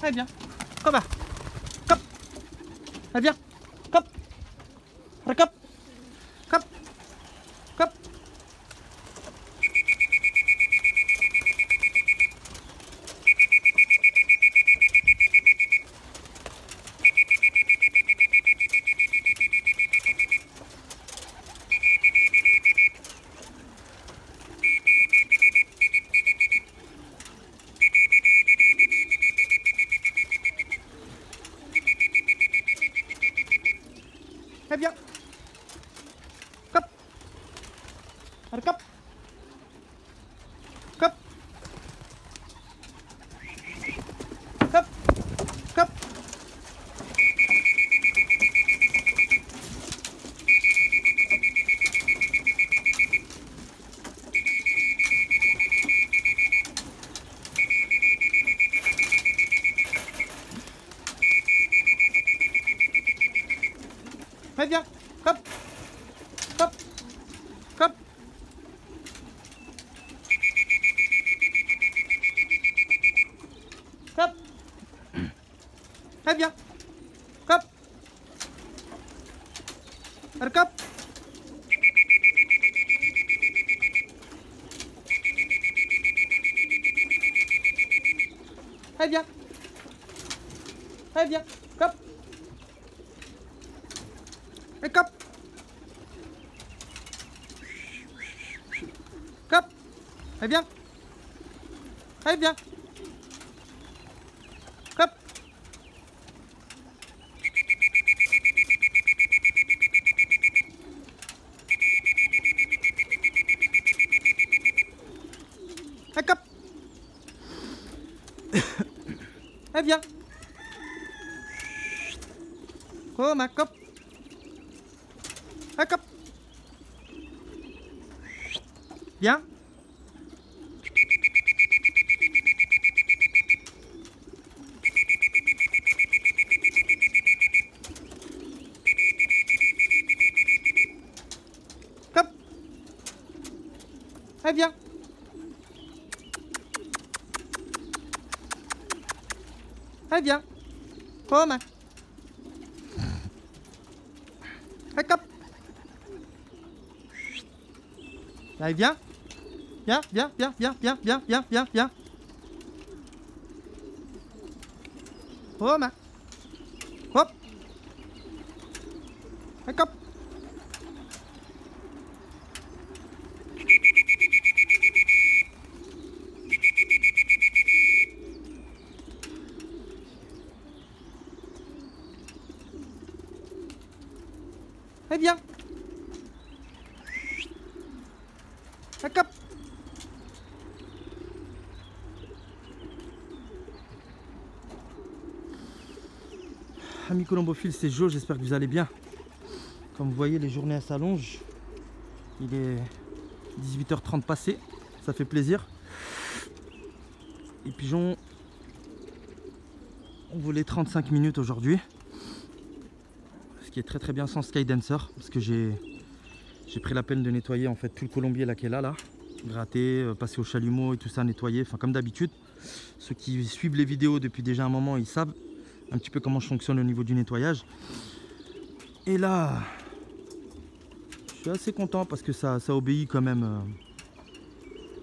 Allez, viens. Come là. Come. Allez, viens. Come. Allez, come. Come. Come. Allez, viens. Cop. Allez, cop. Cop. Cop. Cop. Allez, viens. Hop. Hop. Hop. Hop. Allez, viens. Hop. Allez, hop. Allez, viens. Allez, viens. Hop. Et cop. Cop. Allez, viens. Allez, viens. Cop. Allez, cop. Allez, viens. Oh, ma cop. Hop, hop. Viens. Hop. Allez, viens. Allez, viens. Come. Allez, hop. Allez, viens. Viens, viens, viens, viens, viens, viens, viens, viens, viens. Oh, ma. Hop. Allez, hop. Allez, viens. Allez, hop. Amis colombophiles, c'est Jo, j'espère que vous allez bien. Comme vous voyez, les journées s'allongent. Il est 18h30 passé, ça fait plaisir. Les pigeons ont volé 35 minutes aujourd'hui. Ce qui est très bien sans Skydancer, parce que j'ai pris la peine de nettoyer en fait tout le colombier là qui est là, gratter, passer au chalumeau et tout ça, nettoyer, enfin comme d'habitude. Ceux qui suivent les vidéos depuis déjà un moment, ils savent un petit peu comment je fonctionne au niveau du nettoyage. Et là, je suis assez content parce que ça obéit quand même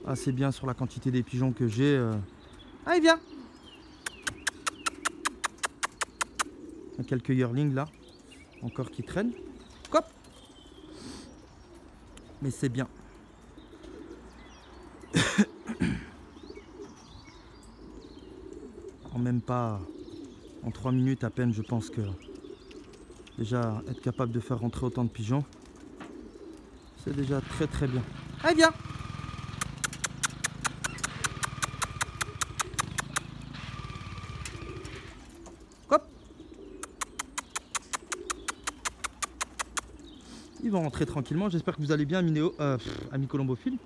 assez bien sur la quantité des pigeons que j'ai. Allez, viens. Il y a quelques yearlings là, encore qui traînent. Hop. Mais c'est bien. En même pas, en 3 minutes à peine, je pense que déjà être capable de faire rentrer autant de pigeons, c'est déjà très bien. Allez, viens. Hop. Ils vont rentrer tranquillement. J'espère que vous allez bien, amis colombophiles.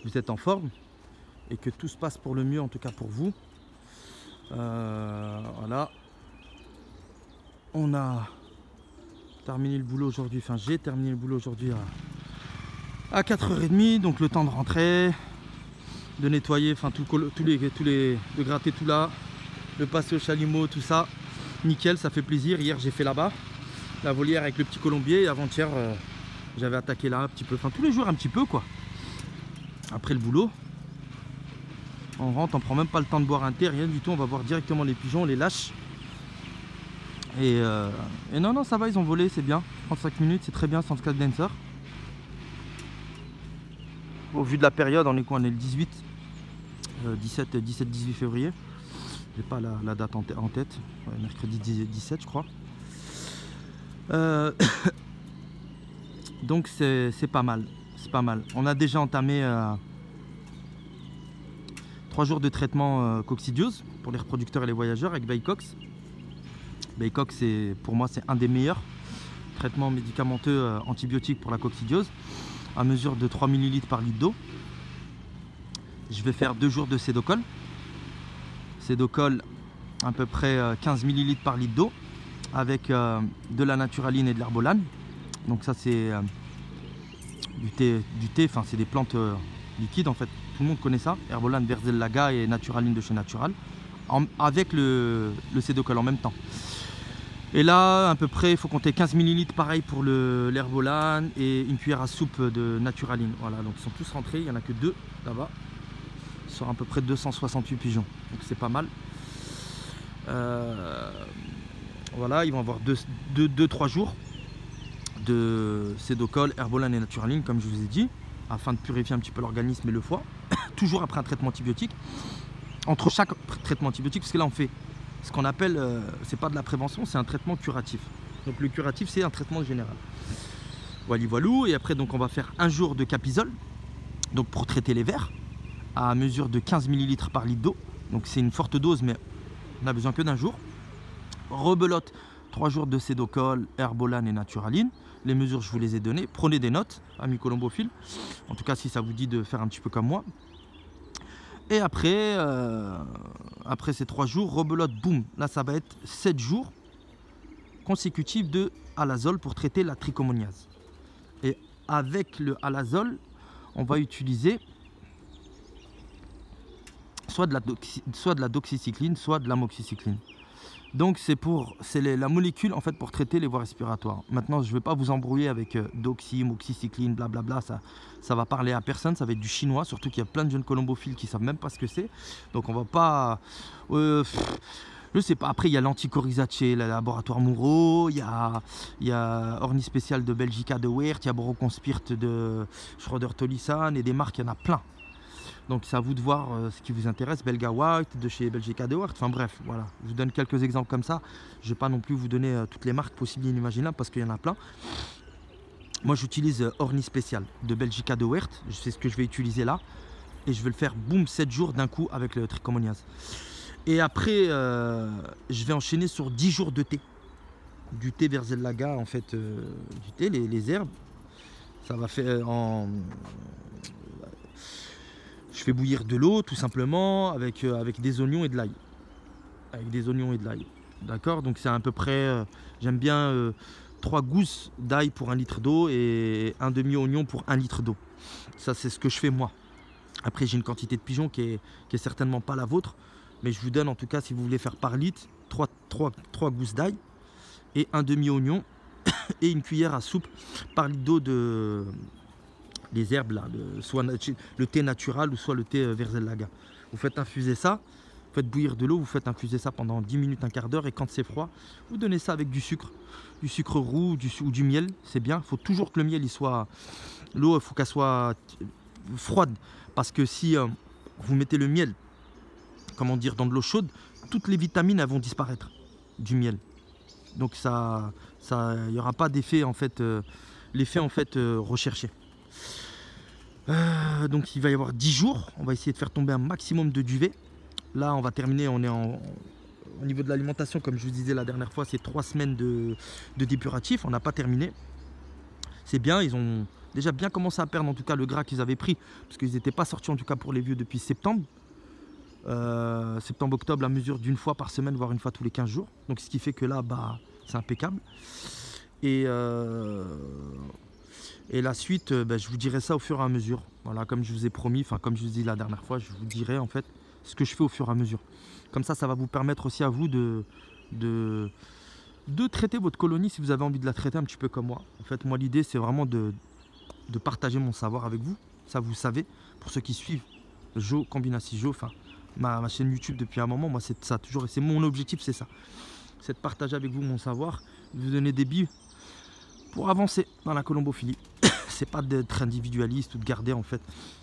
Vous êtes en forme et que tout se passe pour le mieux, en tout cas pour vous. Voilà. On a terminé le boulot aujourd'hui, enfin j'ai terminé le boulot aujourd'hui à 4h30, donc le temps de rentrer, de nettoyer, enfin de gratter tout là, le passer au chalumeau, tout ça. Nickel, ça fait plaisir. Hier, j'ai fait là-bas, la volière avec le petit colombier. Et avant-hier, j'avais attaqué là un petit peu. Enfin, tous les jours un petit peu, quoi. Après le boulot, on rentre, on prend même pas le temps de boire un thé, rien du tout. On va voir directement les pigeons, on les lâche. Et non, ça va, ils ont volé, c'est bien. 35 minutes, c'est très bien sans Sky Dancer. Au vu de la période, on est quoi? On est le 18, 17-18 février. J'ai pas la date en tête. Ouais, mercredi 17, je crois. Donc c'est pas mal. C'est pas mal. On a déjà entamé 3 jours de traitement coccidiose pour les reproducteurs et les voyageurs avec Baycox. Baycox, pour moi, c'est un des meilleurs traitements médicamenteux antibiotiques pour la coccidiose, à mesure de 3 ml par litre d'eau. Je vais faire 2 jours de Cédocol. Cédocol, à peu près 15 ml par litre d'eau, avec de la naturaline et de l'herbolane. Donc ça, c'est du thé, enfin c'est des plantes liquides en fait. Tout le monde connaît ça. Herbolane, Verzellaga et naturaline de chez Natural. Avec le Cédocol en même temps. Et là, à peu près, il faut compter 15 ml pareil pour l'herbolane et une cuillère à soupe de naturaline. Voilà, donc ils sont tous rentrés, il n'y en a que 2 là-bas. Sur à peu près 268 pigeons. Donc c'est pas mal. Voilà, ils vont avoir 2-3 jours de Cédocol, herbolane et naturaline, comme je vous ai dit, afin de purifier un petit peu l'organisme et le foie. Toujours après un traitement antibiotique. Entre chaque traitement antibiotique, parce que là on fait ce qu'on appelle, c'est pas de la prévention, c'est un traitement curatif. Donc le curatif, c'est un traitement général. Voilou, et après donc on va faire 1 jour de Capisol, donc pour traiter les vers, à mesure de 15 ml par litre d'eau. Donc c'est une forte dose, mais on n'a besoin que d'1 jour. Rebelote, 3 jours de Cédocol, herbolane et naturaline. Les mesures, je vous les ai données. Prenez des notes, amis colombophiles. En tout cas, si ça vous dit de faire un petit peu comme moi. Et après, après ces 3 jours, rebelote, boum. Là, ça va être 7 jours consécutifs de alazole pour traiter la trichomoniase. Et avec le alazole, on va utiliser soit de la doxycycline, soit de l'amoxicilline. Donc c'est la molécule en fait pour traiter les voies respiratoires. Maintenant, je ne vais pas vous embrouiller avec doxy, moxicilline, blablabla. Ça va parler à personne, ça va être du chinois, surtout qu'il y a plein de jeunes colombophiles qui ne savent même pas ce que c'est. Donc on va pas... je sais pas, après il y a l'anticoryzacée, le laboratoire Moureau, il y a Orni Spécial de Belgica de Weert, il y a Boroconspirt de Schroeder-Tolissan et des marques, il y en a plein. Donc c'est à vous de voir ce qui vous intéresse. Belga White de chez Belgica de Weert. Enfin bref, voilà. Je vous donne quelques exemples comme ça. Je ne vais pas non plus vous donner toutes les marques possibles et inimaginables parce qu'il y en a plein. Moi j'utilise Orni Spécial de Belgica de Weert. Je sais ce que je vais utiliser là. Et je vais le faire boum 7 jours d'un coup avec le trichomoniase. Et après je vais enchaîner sur 10 jours de thé. Du thé Verzellaga en fait. Du thé, les herbes. Ça va faire Je fais bouillir de l'eau tout simplement avec des oignons et de l'ail. Avec des oignons et de l'ail. D'accord? Donc c'est à peu près, j'aime bien 3 gousses d'ail pour 1 litre d'eau et un demi-oignon pour 1 litre d'eau. Ça c'est ce que je fais moi. Après j'ai une quantité de pigeons qui est certainement pas la vôtre. Mais je vous donne en tout cas si vous voulez faire par litre 3 gousses d'ail et un demi-oignon et une cuillère à soupe par litre d'eau de... les herbes là, soit le thé natural ou soit le thé Verzellaga. Vous faites infuser ça, vous faites bouillir de l'eau, vous faites infuser ça pendant 10 minutes, un quart d'heure et quand c'est froid, vous donnez ça avec du sucre roux ou du miel, c'est bien. Il faut toujours que le miel, l'eau, il faut qu'elle soit froide parce que si vous mettez le miel, comment dire, dans de l'eau chaude, toutes les vitamines elles vont disparaître du miel. Donc ça, il n'y aura pas d'effet en fait, l'effet en fait recherché. Donc il va y avoir 10 jours, on va essayer de faire tomber un maximum de duvet. Là on va terminer, on est au niveau de l'alimentation, comme je vous disais la dernière fois, c'est 3 semaines de dépuratif, on n'a pas terminé. C'est bien, ils ont déjà bien commencé à perdre en tout cas le gras qu'ils avaient pris, parce qu'ils n'étaient pas sortis en tout cas pour les vieux depuis septembre. Septembre-octobre à mesure d'1 fois par semaine, voire 1 fois tous les 15 jours. Donc ce qui fait que là, bah, c'est impeccable. Et la suite, je vous dirai ça au fur et à mesure. Voilà, comme je vous ai promis, enfin comme je vous ai dit la dernière fois, je vous dirai en fait ce que je fais au fur et à mesure. Comme ça va vous permettre aussi à vous de traiter votre colonie si vous avez envie de la traiter un petit peu comme moi. En fait, moi, l'idée, c'est vraiment de partager mon savoir avec vous. Ça, vous savez, pour ceux qui suivent Jo, Combinasi Jo, enfin, ma chaîne YouTube depuis un moment, moi, c'est ça, toujours, et c'est mon objectif, c'est ça. C'est de partager avec vous mon savoir, de vous donner des billes pour avancer dans la colombophilie. C'est pas d'être individualiste ou de garder, en fait,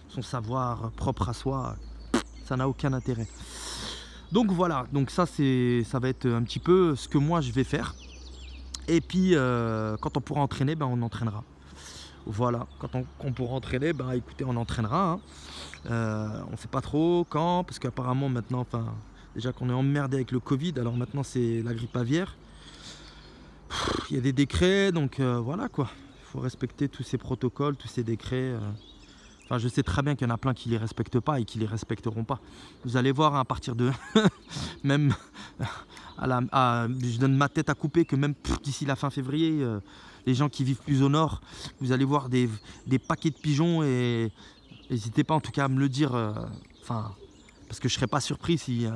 son savoir propre à soi. Ça n'a aucun intérêt. Donc voilà, donc ça va être un petit peu ce que moi je vais faire. Et puis quand on pourra entraîner, ben, on entraînera. Voilà, quand on pourra entraîner, ben, écoutez, on entraînera. Hein. On ne sait pas trop quand, parce qu'apparemment maintenant, enfin, déjà qu'on est emmerdé avec le Covid, alors maintenant c'est la grippe aviaire. Il y a des décrets, donc voilà quoi. Il faut respecter tous ces protocoles, tous ces décrets. Enfin, je sais très bien qu'il y en a plein qui ne les respectent pas et qui ne les respecteront pas. Vous allez voir, hein, à partir de... même, je donne ma tête à couper que même d'ici la fin février, les gens qui vivent plus au nord, vous allez voir des paquets de pigeons et n'hésitez pas en tout cas à me le dire. Enfin, parce que je ne serais pas surpris si...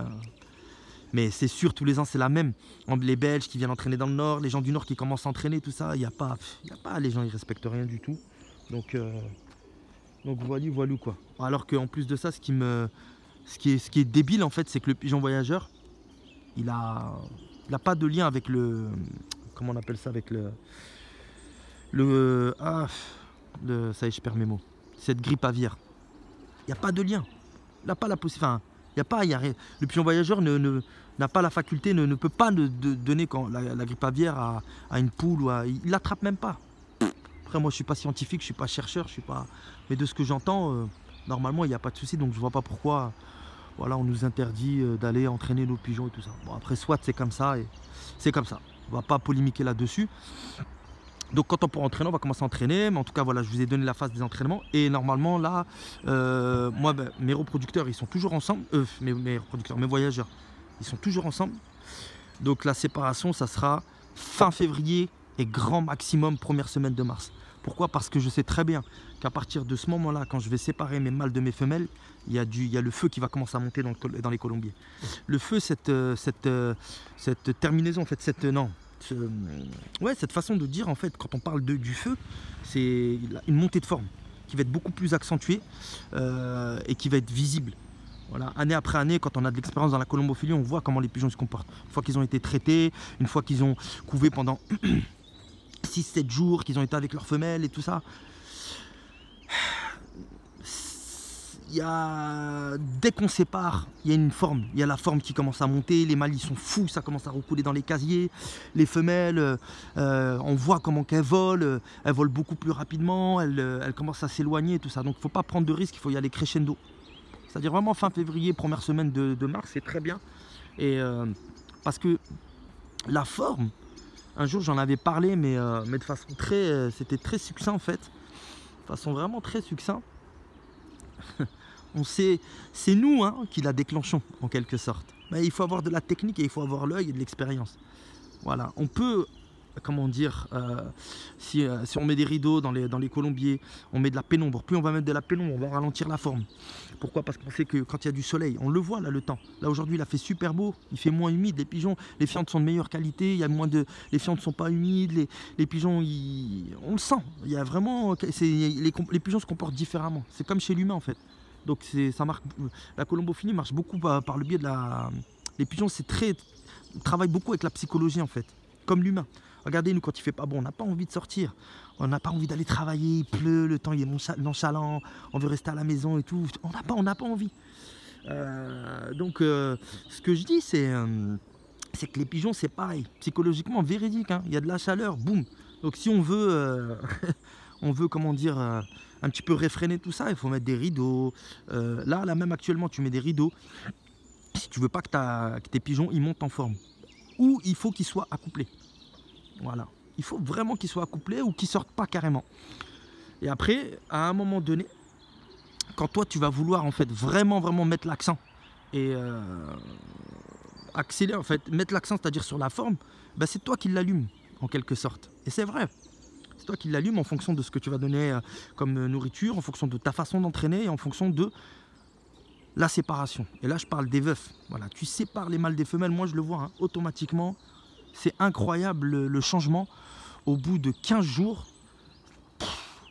mais c'est sûr, tous les ans, c'est la même. Les Belges qui viennent entraîner dans le nord, les gens du nord qui commencent à entraîner, tout ça, il n'y a pas... Les gens, ils ne respectent rien du tout. Donc voilà quoi. Alors qu'en plus de ça, ce qui est débile en fait, c'est que le pigeon voyageur, il a pas de lien avec le, comment on appelle ça, avec ça y est, je perds mes mots. Cette grippe aviaire. Il n'y a pas de lien. Il n'a pas la possibilité. Enfin, le pigeon voyageur n'a pas la faculté, ne peut pas donner quand la grippe aviaire à une poule ou il l'attrape même pas. Après, moi, je ne suis pas scientifique, je ne suis pas chercheur, mais de ce que j'entends, normalement, il n'y a pas de souci. Donc, je ne vois pas pourquoi voilà, on nous interdit d'aller entraîner nos pigeons et tout ça. Bon, après, soit c'est comme ça, et c'est comme ça. On ne va pas polémiquer là-dessus. Donc, quand on pourra entraîner, on va commencer à entraîner. Mais en tout cas, voilà, je vous ai donné la phase des entraînements. Et normalement, là, moi, mes reproducteurs, ils sont toujours ensemble. Mes voyageurs, ils sont toujours ensemble. Donc, la séparation, ça sera fin février et grand maximum première semaine de mars. Pourquoi? Parce que je sais très bien qu'à partir de ce moment-là, quand je vais séparer mes mâles de mes femelles, il y a le feu qui va commencer à monter dans les colombiers. Le feu, cette terminaison, en fait, cette façon de dire, en fait, quand on parle du feu, c'est une montée de forme qui va être beaucoup plus accentuée et qui va être visible. Voilà, année après année, quand on a de l'expérience dans la colombophilie, on voit comment les pigeons se comportent. Une fois qu'ils ont été traités, une fois qu'ils ont couvé pendant 6-7 jours, qu'ils ont été avec leurs femelles et tout ça. Dès qu'on sépare, il y a une forme. Il y a la forme qui commence à monter, les mâles ils sont fous, ça commence à recouler dans les casiers. Les femelles, on voit comment qu'elles volent beaucoup plus rapidement, elles commencent à s'éloigner et tout ça. Donc il ne faut pas prendre de risques, il faut y aller crescendo. C'est-à-dire vraiment fin février, première semaine de mars, c'est très bien. Et parce que la forme, un jour j'en avais parlé, mais de façon c'était très succinct en fait. De façon vraiment très succinct. C'est nous qui la déclenchons en quelque sorte. Mais il faut avoir de la technique et il faut avoir l'œil et de l'expérience. Voilà, on peut, comment dire, si on met des rideaux dans les colombiers, on met de la pénombre. Plus on va mettre de la pénombre, on va ralentir la forme. Pourquoi? Parce qu'on sait que quand il y a du soleil, on le voit là le temps. Là aujourd'hui il a fait super beau, il fait moins humide, les pigeons, les fientes sont de meilleure qualité, il y a les fientes ne sont pas humides, les pigeons, on le sent. Il y a vraiment, les pigeons se comportent différemment. C'est comme chez l'humain en fait. Donc la colombophilie marche beaucoup par le biais de les pigeons, travaillent beaucoup avec la psychologie en fait, comme l'humain. Regardez, nous quand il fait pas bon, on n'a pas envie de sortir, on n'a pas envie d'aller travailler, il pleut, le temps il est nonchalant, on veut rester à la maison et tout, on n'a pas envie. Donc ce que je dis c'est que les pigeons c'est pareil, psychologiquement véridique, il y a de la chaleur, boum. Donc si on veut, comment dire, un petit peu réfréner tout ça, il faut mettre des rideaux. Là même actuellement tu mets des rideaux si tu veux pas que tes pigeons ils montent en forme. Ou il faut qu'ils soient accouplés. Voilà. Il faut vraiment qu'ils soient accouplés ou qu'ils sortent pas carrément. Et après, à un moment donné, quand toi tu vas vouloir en fait vraiment mettre l'accent et accélérer en fait, mettre l'accent, c'est-à-dire sur la forme, bah, c'est toi qui l'allumes en quelque sorte. Et c'est vrai. C'est toi qui l'allumes en fonction de ce que tu vas donner comme nourriture, en fonction de ta façon d'entraîner et en fonction de la séparation. Et là, je parle des veufs. Voilà, tu sépares les mâles des femelles. Moi, je le vois hein, automatiquement. C'est incroyable le changement. Au bout de 15 jours,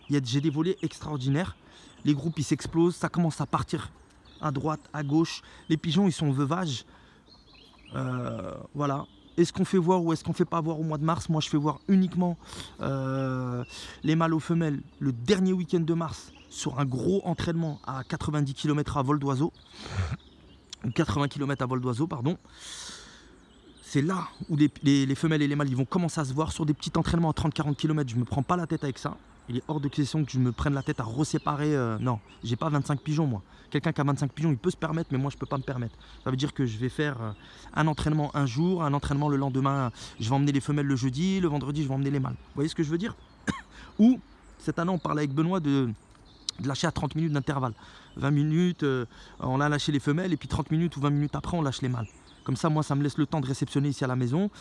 j'ai des volets extraordinaires. Les groupes, ils s'explosent. Ça commence à partir à droite, à gauche. Les pigeons, ils sont veuvages. Voilà. Est-ce qu'on fait voir ou est-ce qu'on ne fait pas voir au mois de mars? Moi, je fais voir uniquement les mâles aux femelles le dernier week-end de mars sur un gros entraînement à 90 km à vol d'oiseau. 80 km à vol d'oiseau, pardon. C'est là où les femelles et les mâles ils vont commencer à se voir sur des petits entraînements à 30-40 km. Je ne me prends pas la tête avec ça. Il est hors de question que je me prenne la tête à reséparer. Non, j'ai pas 25 pigeons moi. Quelqu'un qui a 25 pigeons, il peut se permettre, mais moi je peux pas me permettre. Ça veut dire que je vais faire un entraînement un jour, un entraînement le lendemain. Je vais emmener les femelles le jeudi, le vendredi je vais emmener les mâles. Vous voyez ce que je veux dire? Ou cette année on parlait avec Benoît de lâcher à 30 minutes d'intervalle. 20 minutes, on a lâché les femelles et puis 30 minutes ou 20 minutes après on lâche les mâles. Comme ça, moi, ça me laisse le temps de réceptionner ici à la maison,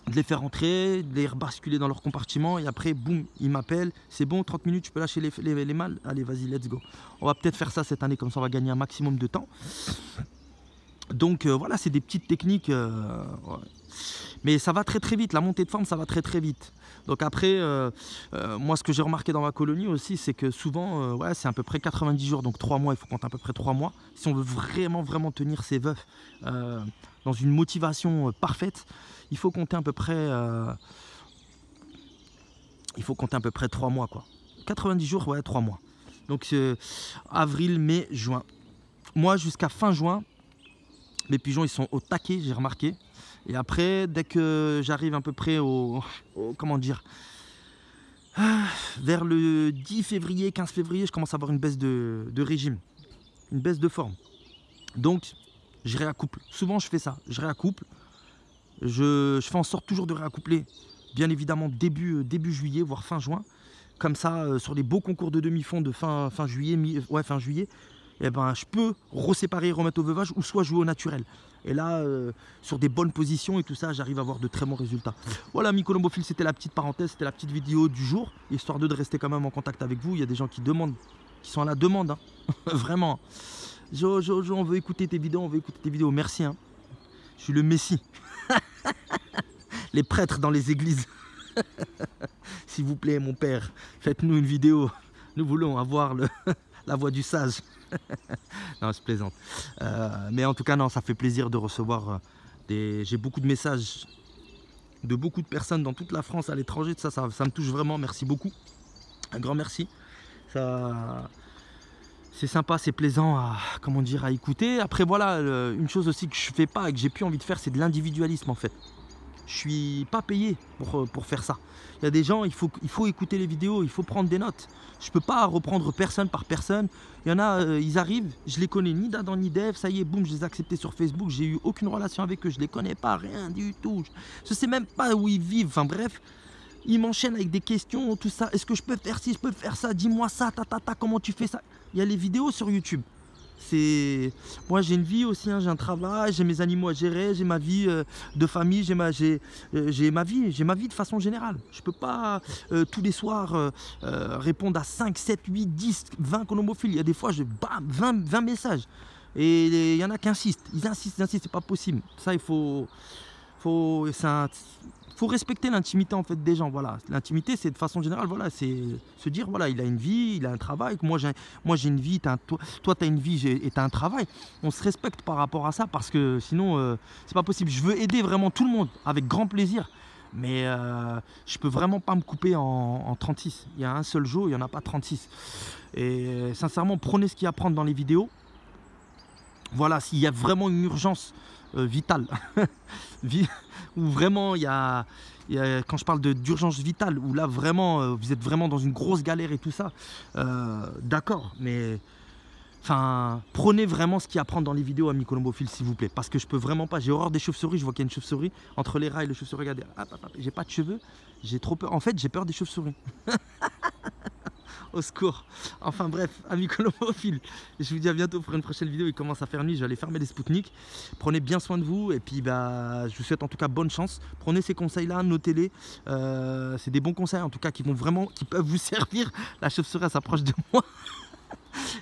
de les faire entrer, de les rebasculer dans leur compartiment et après, boum, ils m'appellent. C'est bon, 30 minutes, je peux lâcher les mâles. Allez, vas-y, let's go. On va peut-être faire ça cette année, comme ça, on va gagner un maximum de temps. Donc, voilà, c'est des petites techniques. Ouais. Mais ça va très, très vite. La montée de forme, ça va très, très vite. Donc après, moi, ce que j'ai remarqué dans ma colonie aussi, c'est que souvent, ouais, c'est à peu près 90 jours, donc 3 mois, il faut compter à peu près 3 mois. Si on veut vraiment, vraiment tenir ces veufs dans une motivation parfaite, il faut compter à peu près, 3 mois, quoi. 90 jours, ouais, 3 mois. Donc avril, mai, juin. Moi, jusqu'à fin juin, mes pigeons, ils sont au taquet, j'ai remarqué. Et après, dès que j'arrive à peu près comment dire, vers le 10 février, 15 février, je commence à avoir une baisse de régime, une baisse de forme. Donc, je réaccouple. Souvent, je fais ça, je réaccouple. Je fais en sorte toujours de réaccoupler, bien évidemment, début juillet, voire fin juin. Comme ça, sur les beaux concours de demi-fond de fin juillet, fin juillet, eh ben, je peux reséparer, remettre au veuvage ou soit jouer au naturel. Et là, sur des bonnes positions et tout ça, j'arrive à avoir de très bons résultats. Voilà, mes colombophile, c'était la petite parenthèse, c'était la petite vidéo du jour, histoire de rester quand même en contact avec vous. Il y a des gens qui demandent, qui sont à la demande, hein. Vraiment. Jo, on veut écouter tes vidéos, on veut écouter tes vidéos. Merci, hein. Je suis le Messie. Les prêtres dans les églises. S'il vous plaît, mon père, faites-nous une vidéo. Nous voulons avoir la voix du sage. Non, je plaisante. Mais en tout cas, non, ça fait plaisir de recevoir j'ai beaucoup de messages de beaucoup de personnes dans toute la France, à l'étranger. Ça me touche vraiment. Merci beaucoup. Un grand merci. C'est sympa, c'est plaisant à, comment dire, à écouter. Après, voilà, une chose aussi que je fais pas et que j'ai plus envie de faire, c'est de l'individualisme en fait. Je suis pas payé pour faire ça. Il y a des gens, il faut écouter les vidéos, il faut prendre des notes. Je peux pas reprendre personne par personne. Il y en a, ils arrivent, je les connais ni d'Adam ni d'Ève, ça y est, boum, je les ai acceptés sur Facebook, j'ai eu aucune relation avec eux, je les connais pas, rien du tout. Je sais même pas où ils vivent, enfin bref. Ils m'enchaînent avec des questions, tout ça. Est-ce que je peux faire ci, je peux faire ça, dis-moi ça, comment tu fais ça? Il y a les vidéos sur YouTube. Moi j'ai une vie aussi, hein, j'ai un travail, j'ai mes animaux à gérer, j'ai ma vie de famille, j'ai ma vie de façon générale. Je peux pas tous les soirs répondre à 5, 7, 8, 10, 20 colombophiles. Il y a des fois, bam, 20 messages. Et il y en a qui insistent, ils insistent, c'est pas possible. Ça, il faut respecter l'intimité en fait des gens. Voilà, l'intimité, c'est de façon générale, voilà, c'est se dire voilà, il a une vie, il a un travail. Moi j'ai une vie, toi tu as une vie et tu as un travail. On se respecte par rapport à ça parce que sinon c'est pas possible. Je veux aider vraiment tout le monde avec grand plaisir, mais je peux vraiment pas me couper en 36. Il y a un seul jour, il n'y en a pas 36. Et sincèrement, prenez ce qu'il y a à prendre dans les vidéos. Voilà, s'il y a vraiment une urgence vitale, où vraiment il y a quand je parle d'urgence vitale, où là vraiment vous êtes vraiment dans une grosse galère et tout ça, d'accord, mais enfin prenez vraiment ce qu'il y a à prendre dans les vidéos, amis colombophiles, s'il vous plaît, parce que je peux vraiment pas, j'ai horreur des chauves-souris. Je vois qu'il y a une chauve-souris entre les rats et le chauve-souris, regardez, j'ai pas de cheveux, j'ai trop peur, en fait j'ai peur des chauves-souris. Au secours. Enfin bref, amis colombophiles, je vous dis à bientôt pour une prochaine vidéo. Il commence à faire nuit, je vais aller fermer les Spoutniks. Prenez bien soin de vous et puis je vous souhaite en tout cas bonne chance. Prenez ces conseils là, notez-les. C'est des bons conseils en tout cas qui peuvent vous servir. La chauve-souris s'approche de moi.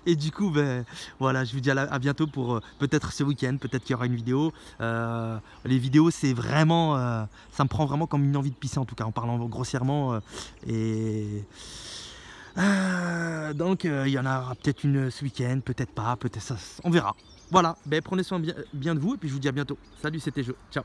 Et du coup, ben, voilà, je vous dis à bientôt pour peut-être ce week-end, peut-être qu'il y aura une vidéo. Les vidéos, c'est vraiment, ça me prend vraiment comme une envie de pisser en tout cas, en parlant grossièrement. Et donc, il y en aura peut-être une ce week-end, peut-être pas, peut-être ça, on verra. Voilà, ben, prenez soin bien de vous et puis je vous dis à bientôt. Salut, c'était Jo. Ciao.